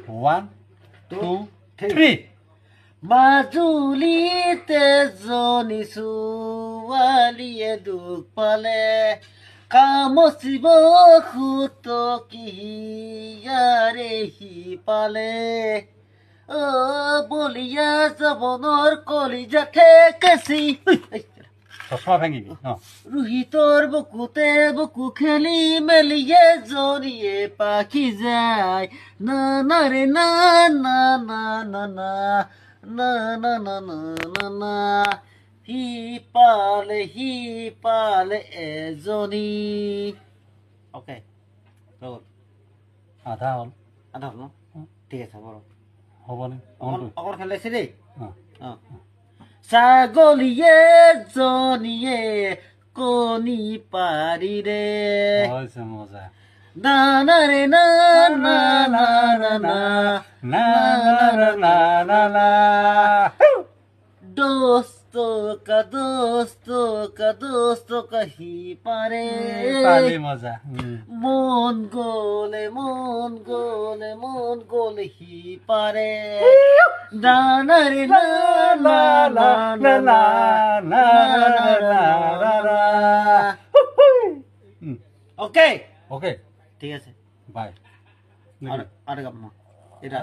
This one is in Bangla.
1 2 3 মাজুলীতে জনী ছোৱালীয়ে দুখ পালে কামচিব সুতকিয়াৰে সি পালে অ বলিয়া জবনৰ কলিজা ঠেকেচি চশমা ভাঙিবি ৰোহিতৰ বুকু খেলি মেলিয়ে জনীয়ে পাখি যায় না না ৰে না না না না না না না না না না না সি পালে এজনী অ'কে আধা হ'ল আধা হ'ল ন ঠিক আছে বাৰু হ'বনে অকণ খেলাইছে দেই অঁ ছাগলীয়ে জনীয়ে কণী পাৰিৰে হৈছে মজা না না ৰে না না না না না না না না না না দোস্ত কাহি পাৰে পালি মজা মন গলে সি পাৰে না না ৰে না না না না না না না না ওকে ওকে ঠিক আছে বাই আর গাম না এটা